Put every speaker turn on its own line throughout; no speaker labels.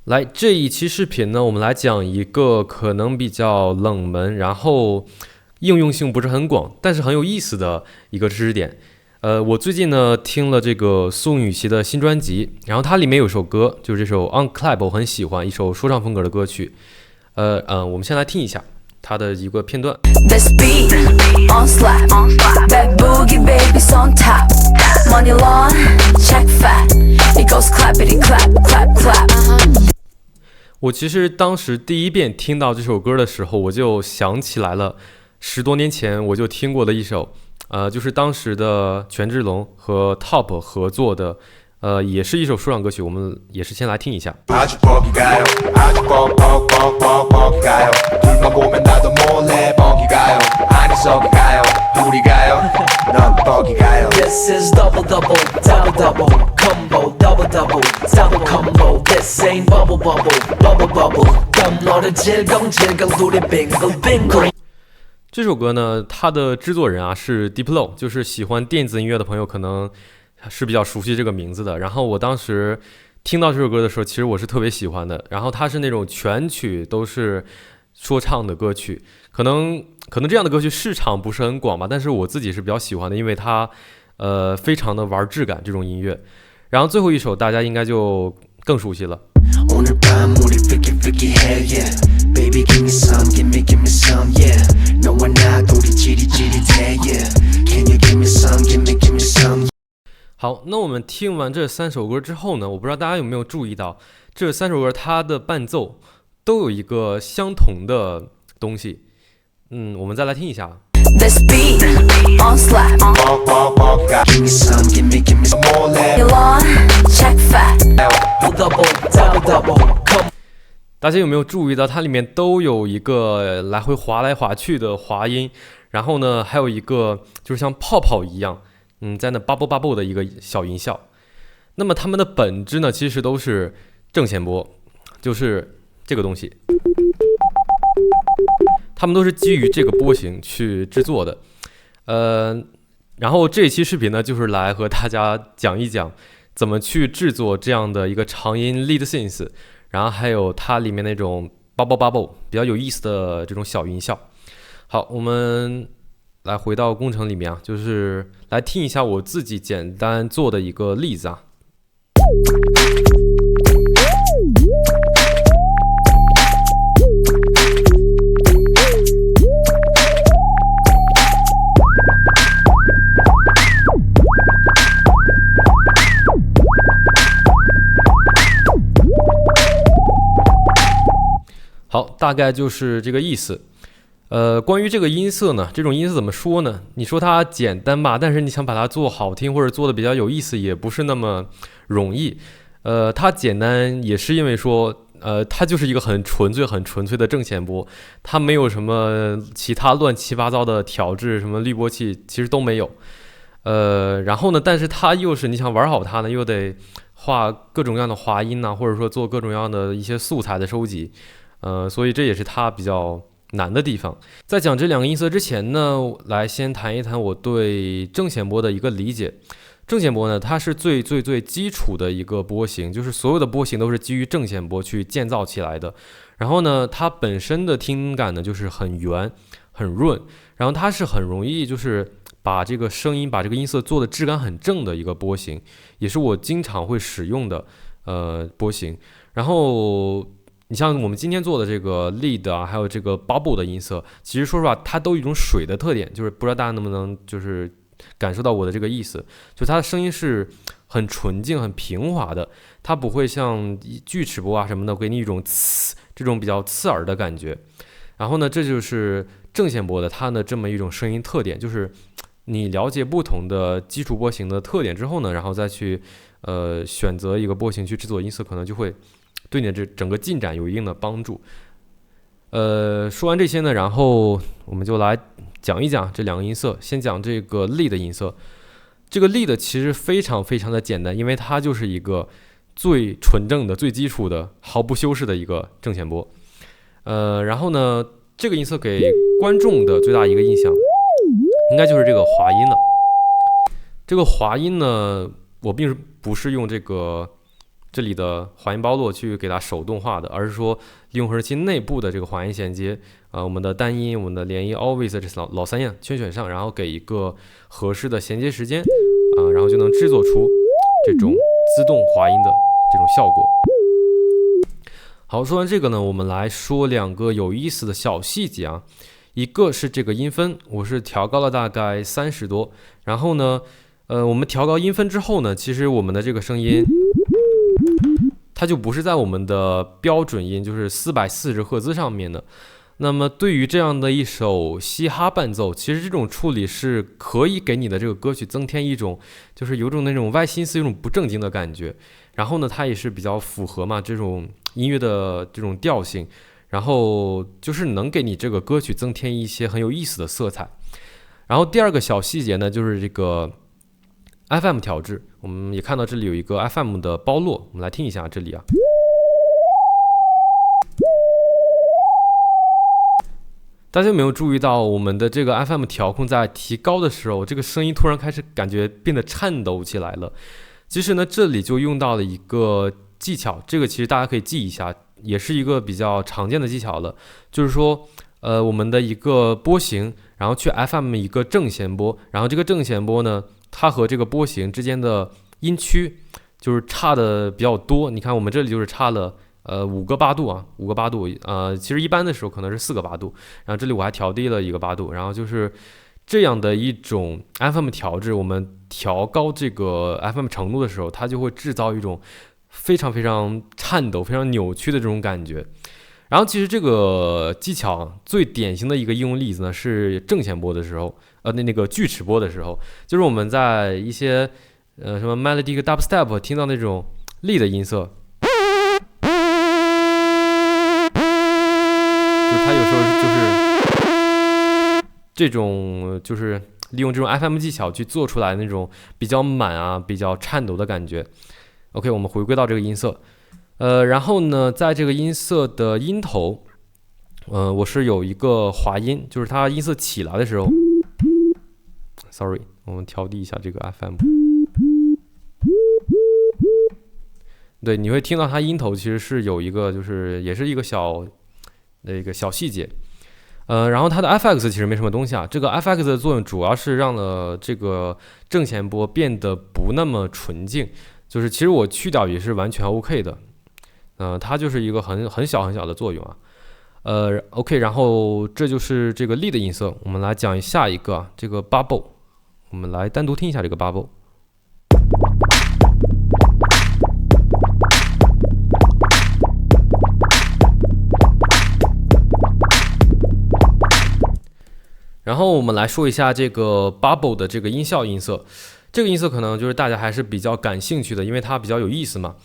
来，这一期视频呢，我们来讲一个可能比较冷门，然后应用性不是很广，但是很有意思的一个知识点。我最近呢听了这个宋雨琦的新专辑，然后它里面有首歌，就是这首 On Clap， 我很喜欢，一首说唱风格的歌曲。我们先来听一下它的一个片段。
This beat on slap, bad boogie babies on top, money long, check fat, it goes clappity clap, clap clap.
我其实当时第一遍听到这首歌的时候，我就想起来了10多年前我就听过的一首，就是当时的权志龙和 Top 合作的，也是一首说唱歌曲，我们也是先来听一下。
This is double double, double double, combo, double double, double combo. This ain't bubble bubble, bubble bubble. 깜놀은 질겅질겅우리 빙글 빙글。
这首歌呢，它的制作人啊是 Diplo， 就是喜欢电子音乐的朋友可能是比较熟悉这个名字的。然后我当时听到这首歌的时候，其实我是特别喜欢的。然后它是那种全曲都是说唱的歌曲，可能这样的歌曲市场不是很广吧，但是我自己是比较喜欢的，因为它非常的玩质感这种音乐。然后最后一首大家应该就更熟悉了。
오늘 밤 우리 freaky freaky hell yeah Baby give me some give me some yeah 너와 나 둘이 지릿지릿해 yeah Can you give me some give me some
好，那我们听完这3首歌之后呢，我不知道大家有没有注意到这3首歌它的伴奏都有一个相同的东西。我们再来听一下。
This beat on slap,
Give me some give me some more
money long, check fat.
Double double double come
大家有没有注意到它里面都有一个来回滑来滑去的滑音，然后呢还有一个就是像泡泡一样在那 bubble bubble 的一个小音效。那么它们的本质呢其实都是正弦波，就是这个东西，它们都是基于这个波形去制作的。然后这一期视频呢就是来和大家讲一讲怎么去制作这样的一个长音 lead synth， 然后还有它里面那种 bubble bubble 比较有意思的这种小音效。好，我们来回到工程里面啊，就是来听一下我自己简单做的一个例子啊。好，大概就是这个意思。关于这个音色呢，这种音色怎么说呢？你说它简单吧，但是你想把它做好听或者做的比较有意思，也不是那么容易。它简单也是因为说，它就是一个很纯粹的正弦波，它没有什么其他乱七八糟的调制，什么滤波器其实都没有。然后呢，但是它又是你想玩好它呢，又得画各种各样的滑音啊，或者说做各种各样的一些素材的收集。所以这也是它比较难的地方。在讲这2个音色之前呢，来先谈一谈我对正弦波的一个理解。正弦波呢，它是最基础的一个波形，就是所有的波形都是基于正弦波去建造起来的。然后呢，它本身的听感呢就是很圆、很润，然后它是很容易就是把这个声音、把这个音色做的质感很正的一个波形，也是我经常会使用的波形。然后你像我们今天做的这个 lead 啊，还有这个 bubble 的音色，其实说实话它都有一种水的特点，就是不知道大家能不能就是感受到我的这个意思，就它的声音是很纯净很平滑的，它不会像锯齿波啊什么的给你一种这种比较刺耳的感觉。然后呢，这就是正弦波的它的这么一种声音特点，就是你了解不同的基础波形的特点之后呢，然后再去选择一个波形去制作音色，可能就会对你的这整个进展有一定的帮助。说完这些呢，然后我们就来讲一讲这2个音色。先讲这个 lead 的音色。这个 lead 其实非常的简单，因为它就是一个最纯正的、最基础的、毫不修饰的一个正弦波。然后呢，这个音色给观众的最大一个印象，应该就是这个滑音了。这个滑音呢，我并不是用这个这里的滑音包络去给它手动化的，而是说利用合成器内部的这个滑音衔接，我们的单音、我们的连音 always 这老三样全选上，然后给一个合适的衔接时间，然后就能制作出这种自动滑音的这种效果。好，说完这个呢，我们来说2个有意思的小细节啊。一个是这个音分，我是调高了大概30多，然后呢，我们调高音分之后呢，其实我们的这个声音，它就不是在我们的标准音，就是440赫兹上面的。那么对于这样的一首嘻哈伴奏，其实这种处理是可以给你的这个歌曲增添一种，就是有种那种歪心思、有种不正经的感觉。然后呢，它也是比较符合嘛这种音乐的这种调性。然后就是能给你这个歌曲增添一些很有意思的色彩。然后第2个小细节呢，就是这个 FM 调制，我们也看到这里有一个 FM 的包络，我们来听一下这里啊。大家有没有注意到我们的这个 FM 调控在提高的时候，这个声音突然开始感觉变得颤抖起来了？其实呢，这里就用到了一个技巧，这个其实大家可以记一下，也是一个比较常见的技巧了，就是说，我们的一个波形，然后去 FM 一个正弦波，然后这个正弦波呢，它和这个波形之间的音区就是差的比较多。你看我们这里就是差了5个8度啊，5个8度，其实一般的时候可能是4个8度，然后这里我还调低了1个8度，然后就是这样的一种 FM 调制，我们调高这个 FM 程度的时候，它就会制造一种非常非常颤抖、非常扭曲的这种感觉。然后其实这个技巧最典型的一个应用例子呢，是正弦波的时候，那个锯齿波的时候，就是我们在一些什么 melodic dubstep 听到那种lead 的音色，就是它有时候就是这种就是利用这种 FM 技巧去做出来那种比较满啊、比较颤抖的感觉。OK， 我们回归到这个音色，然后呢，在这个音色的音头，我是有一个滑音，就是它音色起来的时候 ，sorry， 我们调低一下这个 FM， 对，你会听到它音头其实是有一个，就是也是一个小细节，然后它的 FX 其实没什么东西啊，这个 FX 的作用主要是让了这个正弦波变得不那么纯净。就是其实我去掉也是完全 OK 的，它就是一个很小的作用啊，OK， 然后这就是这个 lead 音色，我们来讲下一个这个 bubble， 我们来单独听一下这个 bubble。然后我们来说一下这个 bubble 的这个音效音色。这个音色可能就是大家还是比较感兴趣的，因为它比较有意思嘛。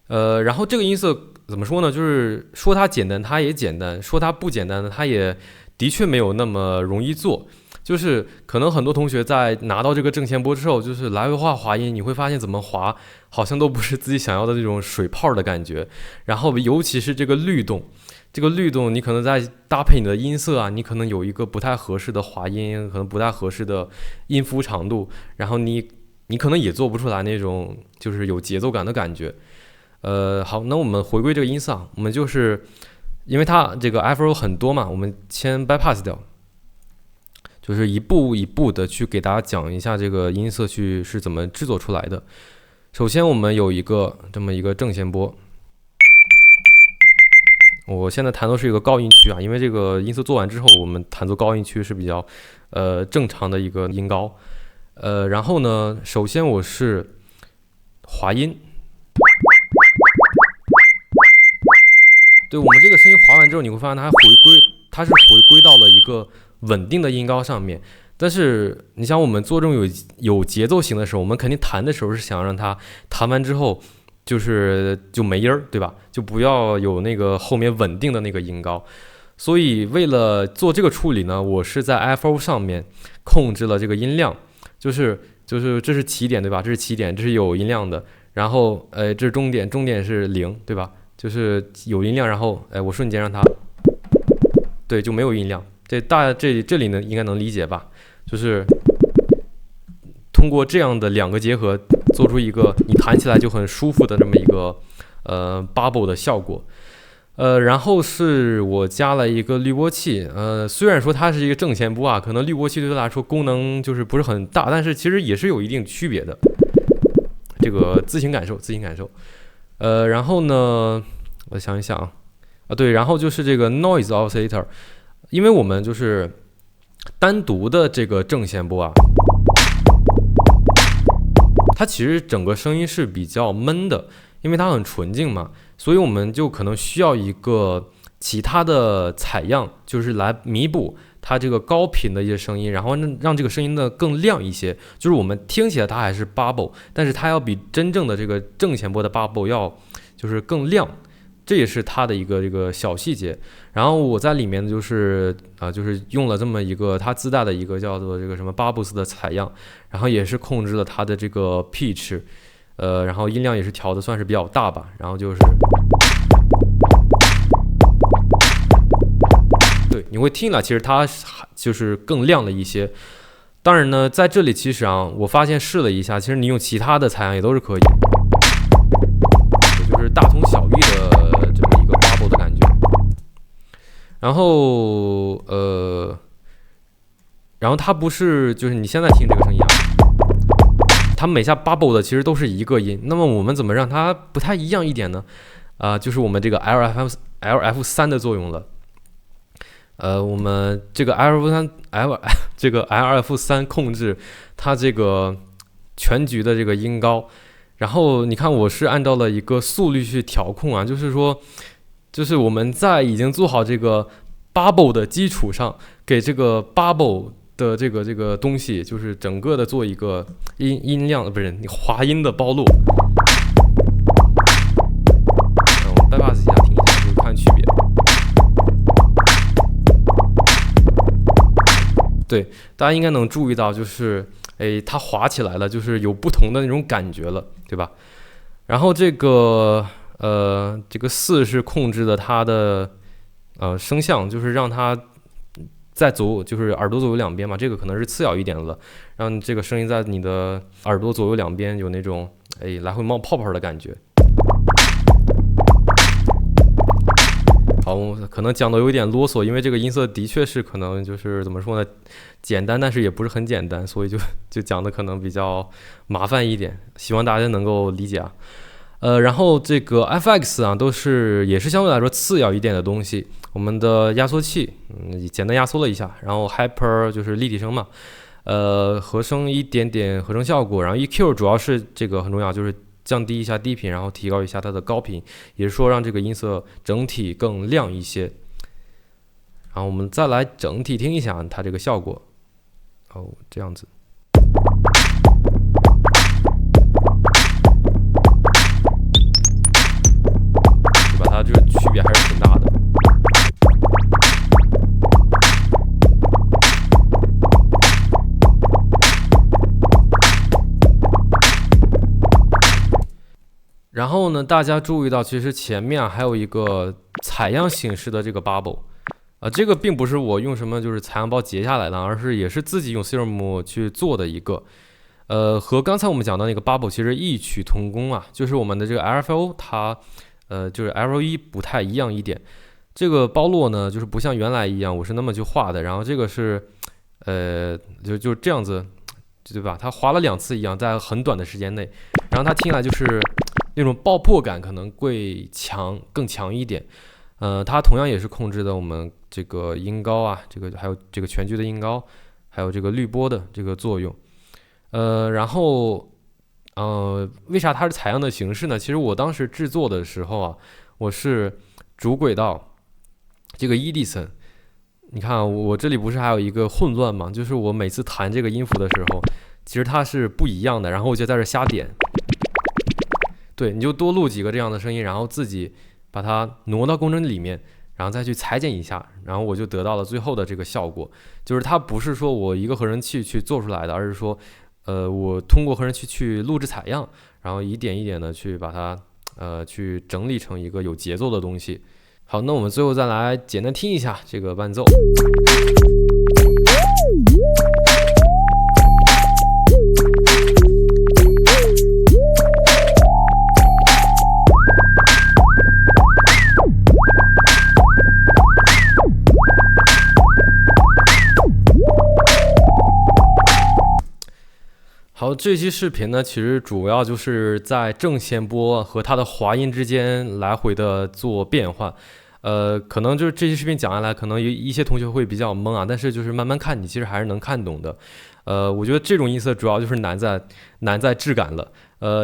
然后这个音色怎么说呢？就是说它简单，它也简单；说它不简单呢，它也的确没有那么容易做。就是可能很多同学在拿到这个正弦波之后，就是来回滑音，你会发现怎么滑好像都不是自己想要的那种水泡的感觉。然后尤其是这个律动。这个律动，你可能在搭配你的音色啊，你可能有一个不太合适的滑音，可能不太合适的音符长度，然后你可能也做不出来那种就是有节奏感的感觉。好，那我们回归这个音色啊，我们就是因为它这个 Afro 很多嘛，我们先 bypass 掉，就是一步一步的去给大家讲一下这个音色是怎么制作出来的。首先我们有这么一个正弦波。我现在弹奏是一个高音区啊，因为这个音色做完之后，我们弹奏高音区是比较正常的一个音高。然后呢，首先我是滑音，对，我们这个声音滑完之后，你会发现它是回归到了一个稳定的音高上面。但是你想，我们做这种有节奏型的时候，我们肯定弹的时候是想让它弹完之后就没音儿，对吧？就不要有那个后面稳定的那个音高。所以为了做这个处理呢，我是在 FO 上面控制了这个音量，就是这是起点，对吧？这是起点，这是有音量的。然后这是终点，终点是0，对吧？就是有音量，然后我瞬间让它，对，就没有音量。这里呢应该能理解吧？就是通过这样的2个结合，做出一个你弹起来就很舒服的这么一个 bubble 的效果。然后是我加了一个滤波器，虽然说它是一个正弦波啊，可能滤波器对它来说功能就是不是很大，但是其实也是有一定区别的。这个自行感受。然后呢，我想一想啊，对，然后就是这个 noise oscillator， 因为我们就是单独的这个正弦波啊，它其实整个声音是比较闷的，因为它很纯净嘛，所以我们就可能需要一个其他的采样，就是来弥补它这个高频的一些声音，然后让这个声音呢更亮一些。就是我们听起来它还是 bubble， 但是它要比真正的这个正弦波的 bubble 要就是更亮，这也是它的一个这个小细节。然后我在里面就是就是用了这么一个它自带的一个叫做这个什么 bubbles 的采样，然后也是控制了它的这个 pitch， 然后音量也是调的算是比较大吧，然后就是。对，你会听了，其实它就是更亮了一些。当然呢，在这里其实啊，我发现试了一下，其实你用其他的采样也都是可以，就是大同小异的这么一个 bubble 的感觉。然后它不是就是你现在听这个声音啊，它每下 bubble 的其实都是一个音。那么我们怎么让它不太一样一点呢？就是我们这个 LF3 的作用了。我们这个 LF3 控制它这个全局的这个音高，然后你看我是按照了一个速率去调控啊，就是说，就是我们在已经做好这个 bubble 的基础上，给这个 bubble 的这个东西，就是整个的做一个音量，不是你滑音的暴露。我们 bypass 一下，听一下，就是看区别。对，大家应该能注意到，就是它滑起来了，就是有不同的那种感觉了，对吧？然后这个4是控制的它的声相，就是让它在就是耳朵左右两边嘛，这个可能是次要一点了，让这个声音在你的耳朵左右两边有那种来回冒泡泡的感觉。好，可能讲的有点啰嗦，因为这个音色的确是可能就是怎么说呢，简单，但是也不是很简单，所以就讲的可能比较麻烦一点，希望大家能够理解啊。然后这个 FX 啊，也是相对来说次要一点的东西。我们的压缩器，简单压缩了一下，然后 Hyper 就是立体声嘛，和声一点点合成效果，然后 EQ 主要是这个很重要，就是降低一下低频，然后提高一下它的高频，也是说让这个音色整体更亮一些。然后我们再来整体听一下它这个效果。这样子。对吧？它这个区别还是挺大的。然后呢，大家注意到，其实前面还有一个采样形式的这个 bubble， 这个并不是我用什么就是采样包截下来的，而是也是自己用 Serum 去做的一个，和刚才我们讲到那个 bubble 其实异曲同工啊，就是我们的这个 LFO 它，就是 LFO 不太一样一点。这个包络呢，就是不像原来一样我是那么去画的，然后这个是，就这样子，对吧？它滑了2次一样，在很短的时间内，然后它听起来就是那种爆破感可能会更强一点。它同样也是控制的我们这个音高啊，还有这个全局的音高，还有这个滤波的这个作用。然后为啥它是采样的形式呢？其实我当时制作的时候啊，我是主轨道这个 Edison， 你看我这里不是还有一个混乱吗？就是我每次弹这个音符的时候，其实它是不一样的，然后我就在这瞎点。对，你就多录几个这样的声音，然后自己把它挪到工程里面，然后再去裁剪一下，然后我就得到了最后的这个效果。就是它不是说我一个合成器去做出来的，而是说我通过合成器去录制采样，然后一点一点的去把它去整理成一个有节奏的东西。好，那我们最后再来简单听一下这个伴奏。好，这期视频呢，其实主要就是在正弦波和它的滑音之间来回的做变换。可能就是这期视频讲下来，可能有一些同学会比较懵啊，但是就是慢慢看，你其实还是能看懂的。我觉得这种音色主要就是难在质感了。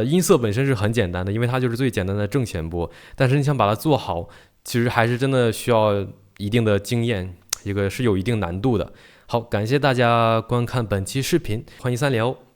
音色本身是很简单的，因为它就是最简单的正弦波，但是你想把它做好，其实还是真的需要一定的经验，一个是有一定难度的。好，感谢大家观看本期视频，欢迎三聊。